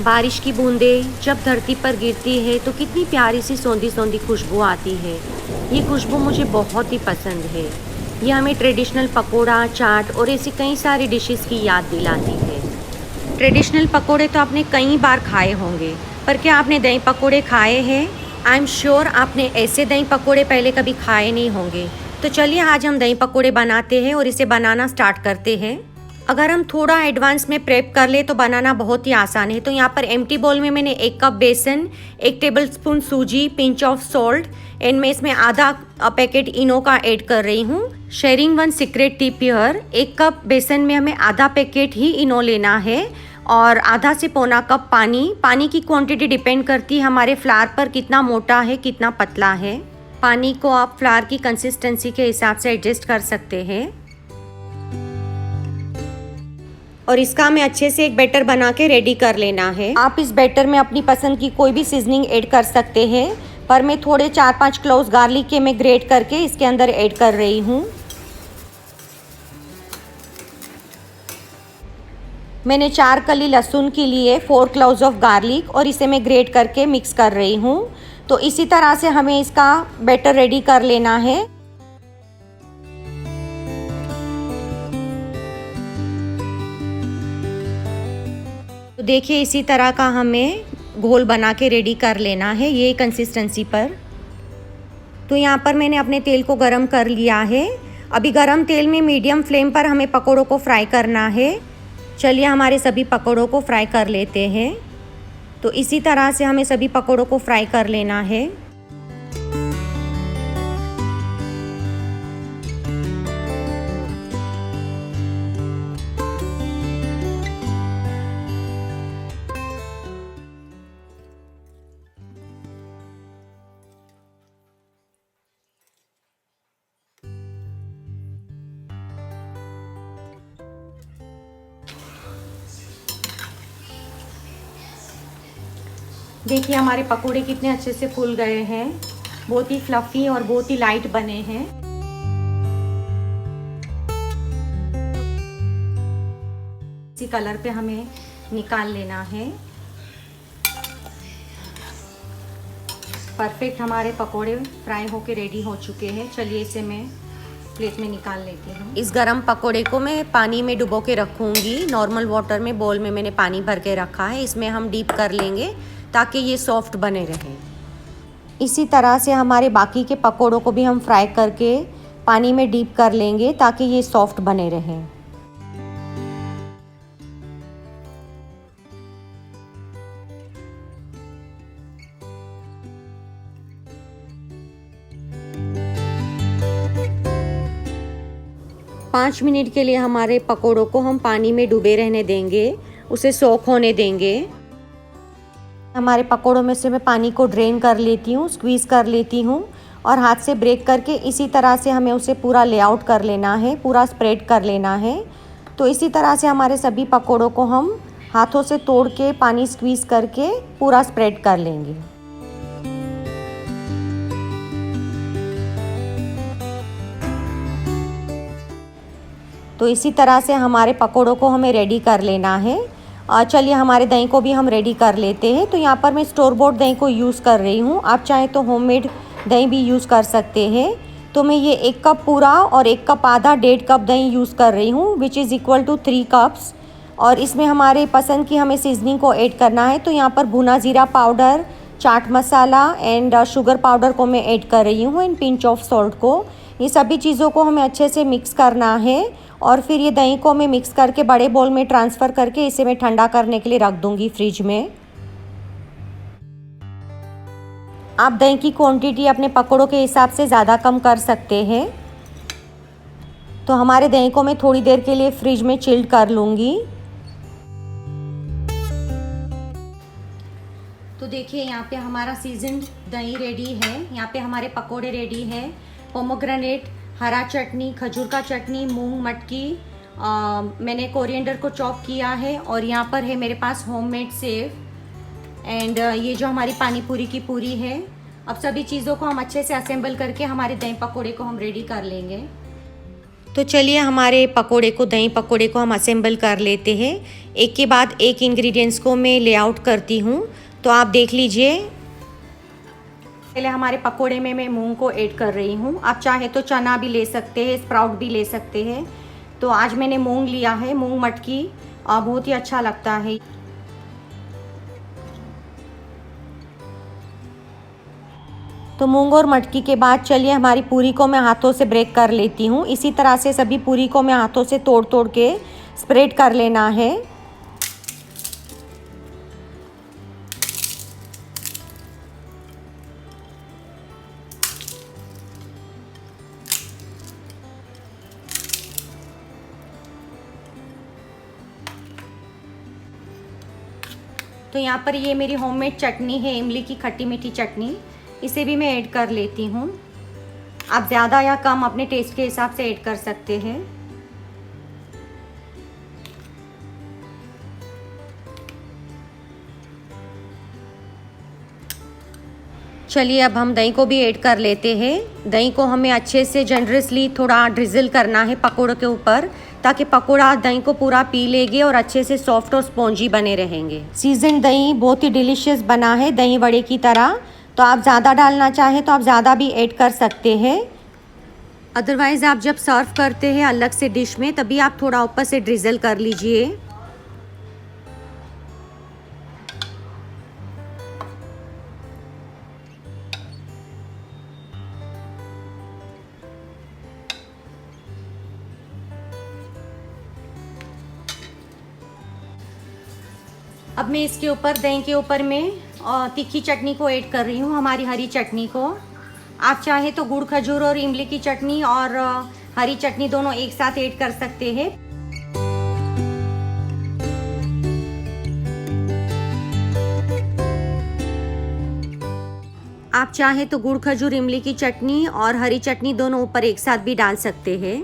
बारिश की बूंदें जब धरती पर गिरती है तो कितनी प्यारी सी सौंधी सौंधी खुशबू आती है। ये खुशबू मुझे बहुत ही पसंद है। ये हमें ट्रेडिशनल पकोड़ा, चाट और ऐसी कई सारी डिशेस की याद दिलाती है। ट्रेडिशनल पकोड़े तो आपने कई बार खाए होंगे, पर क्या आपने दही पकोड़े खाए हैं? आई एम श्योर आपने ऐसे दही पकोड़े पहले कभी खाए नहीं होंगे। तो चलिए आज हम दही पकोड़े बनाते हैं और इसे बनाना स्टार्ट करते हैं। अगर हम थोड़ा एडवांस में प्रेप कर ले तो बनाना बहुत ही आसान है। तो यहाँ पर एम्प्टी बाउल में मैंने 1 कप बेसन, 1 टेबलस्पून सूजी, पिंच ऑफ सॉल्ट एंड मैं इसमें आधा पैकेट इनो का ऐड कर रही हूँ। Sharing one secret tip here, 1 cup बेसन में हमें आधा पैकेट ही इनो लेना है और आधा से पौना कप पानी। पानी की क्वांटिटी डिपेंड करती है हमारे फ्लावर पर कितना मोटा है कितना पतला है। पानी को आप फ्लावर की कंसिस्टेंसी के हिसाब से एडजस्ट कर सकते हैं। और इसका हमें अच्छे से एक बैटर बना के रेडी कर लेना है। आप इस बैटर में अपनी पसंद की कोई भी सीजनिंग ऐड कर सकते हैं, पर मैं थोड़े 4-5 क्लोव्स गार्लिक के मैं ग्रेट करके इसके अंदर ऐड कर रही हूँ। मैंने 4 कली लहसुन के लिए 4 क्लोव्स ऑफ गार्लिक और इसे मैं ग्रेट करके मिक्स कर रही हूँ। तो इसी तरह से हमें इसका बैटर रेडी कर लेना है। तो देखिए इसी तरह का हमें घोल बना के रेडी कर लेना है, ये कंसिस्टेंसी पर। तो यहाँ पर मैंने अपने तेल को गरम कर लिया है। अभी गरम तेल में मीडियम फ्लेम पर हमें पकौड़ों को फ्राई करना है। चलिए हमारे सभी पकौड़ों को फ्राई कर लेते हैं। तो इसी तरह से हमें सभी पकौड़ों को फ्राई कर लेना है। देखिए हमारे पकोड़े कितने अच्छे से फूल गए हैं, बहुत ही फ्लफी और बहुत ही लाइट बने हैं। इसी कलर पे हमें निकाल लेना है। परफेक्ट हमारे पकोड़े फ्राई होके रेडी हो चुके हैं। चलिए इसे मैं प्लेट में निकाल लेती हूँ। इस गरम पकोड़े को मैं पानी में डुबो के रखूँगी। नॉर्मल वाटर में बोल में मैंने पानी भर के रखा है, इसमें हम डीप कर लेंगे ताकि ये सॉफ्ट बने रहे। इसी तरह से हमारे बाकी के पकोड़ों को भी हम फ्राई करके पानी में डीप कर लेंगे ताकि ये सॉफ्ट बने रहें। पाँच मिनट के लिए हमारे पकोड़ों को हम पानी में डूबे रहने देंगे, उसे सोख होने देंगे। हमारे पकोड़ों में से मैं पानी को ड्रेन कर लेती हूँ, स्क्वीज़ कर लेती हूँ और हाथ से ब्रेक करके इसी तरह से हमें उसे पूरा लेआउट कर लेना है, पूरा स्प्रेड कर लेना है। तो इसी तरह से हमारे सभी पकोड़ों को हम हाथों से तोड़ के पानी स्क्वीज़ करके पूरा स्प्रेड कर लेंगे। तो इसी तरह से हमारे पकोड़ों को हमें रेडी कर लेना है। चलिए हमारे दही को भी हम रेडी कर लेते हैं। तो यहाँ पर मैं स्टोर बॉट दही को यूज़ कर रही हूँ, आप चाहें तो होममेड दही भी यूज़ कर सकते हैं। तो मैं ये 1 कप पूरा और 1 कप आधा 1.5 कप दही यूज़ कर रही हूँ, which is equal to 3 cups. और इसमें हमारे पसंद की हमें सीजनिंग को ऐड करना है। तो यहाँ पर भुना ज़ीरा powder, chaat masala and sugar powder को मैं ऐड कर रही हूँ एंड पिंच ऑफ सॉल्ट को। ये सभी चीज़ों को हमें अच्छे से मिक्स करना है और फिर ये दही को मैं मिक्स करके बड़े बाउल में ट्रांसफ़र करके इसे मैं ठंडा करने के लिए रख दूँगी फ्रिज में। आप दही की क्वांटिटी अपने पकोड़ों के हिसाब से ज़्यादा कम कर सकते हैं। तो हमारे दही को मैं थोड़ी देर के लिए फ्रिज में चिल्ड कर लूँगी। तो देखिए यहाँ पे हमारा सीजन्ड दही रेडी है, यहाँ पे हमारे पकोड़े रेडी हैं। पोमोग्रेनेट, हरा चटनी, खजूर का चटनी, मूंग मटकी, मैंने कोरिएंडर को चॉप किया है और यहाँ पर है मेरे पास होममेड सेव एंड ये जो हमारी पानी पूरी की पूरी है। अब सभी चीज़ों को हम अच्छे से असेंबल करके हमारे दही पकोड़े को हम रेडी कर लेंगे। तो चलिए हमारे पकोड़े को, दही पकोड़े को हम असेंबल कर लेते हैं। एक के बाद एक इंग्रेडिएंट्स को मैं लेआउट करती हूँ, तो आप देख लीजिए। पहले हमारे पकोड़े में मैं मूंग को ऐड कर रही हूँ। आप चाहे तो चना भी ले सकते हैं, स्प्राउट भी ले सकते हैं। तो आज मैंने मूंग लिया है, मूंग मटकी, और बहुत ही अच्छा लगता है। तो मूंग और मटकी के बाद चलिए हमारी पूरी को मैं हाथों से ब्रेक कर लेती हूँ। इसी तरह से सभी पूरी को मैं हाथों से तोड़ तोड़ के स्प्रेड कर लेना है। तो यहाँ पर ये मेरी होममेड चटनी है, इमली की खट्टी मीठी चटनी, इसे भी मैं ऐड कर लेती हूँ। आप ज़्यादा या कम अपने टेस्ट के हिसाब से ऐड कर सकते हैं। चलिए अब हम दही को भी ऐड कर लेते हैं। दही को हमें अच्छे से जनरसली थोड़ा ड्रिज़ल करना है पकोड़ों के ऊपर, ताकि पकोड़ा दही को पूरा पी लेंगे और अच्छे से सॉफ्ट और स्पॉन्जी बने रहेंगे। सीजन दही बहुत ही डिलीशियस बना है, दही वड़े की तरह। तो आप ज़्यादा डालना चाहें तो आप ज़्यादा भी ऐड कर सकते हैं। अदरवाइज़ आप जब सर्व करते हैं अलग से डिश में, तभी आप थोड़ा ऊपर से ड्रिज़ल कर लीजिए। अब मैं इसके ऊपर, दही के ऊपर मैं तीखी चटनी को ऐड कर रही हूँ, हमारी हरी चटनी को। आप चाहे तो गुड़ खजूर और इमली की चटनी और हरी चटनी दोनों एक साथ ऐड कर सकते हैं। आप चाहे तो गुड़ खजूर इमली की चटनी और हरी चटनी दोनों ऊपर एक साथ भी डाल सकते हैं।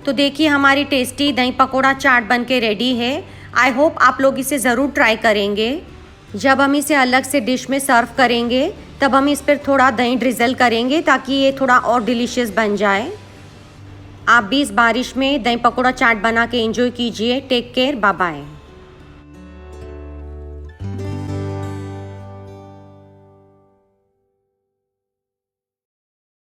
तो देखिए हमारी टेस्टी दही पकोड़ा चाट बन के रेडी है। आई होप आप लोग इसे ज़रूर ट्राई करेंगे। जब हम इसे अलग से डिश में सर्व करेंगे तब हम इस पर थोड़ा दही ड्रिज़ल करेंगे, ताकि ये थोड़ा और डिलीशियस बन जाए। आप भी इस बारिश में दही पकोड़ा चाट बना के एंजॉय कीजिए। Take care, bye bye.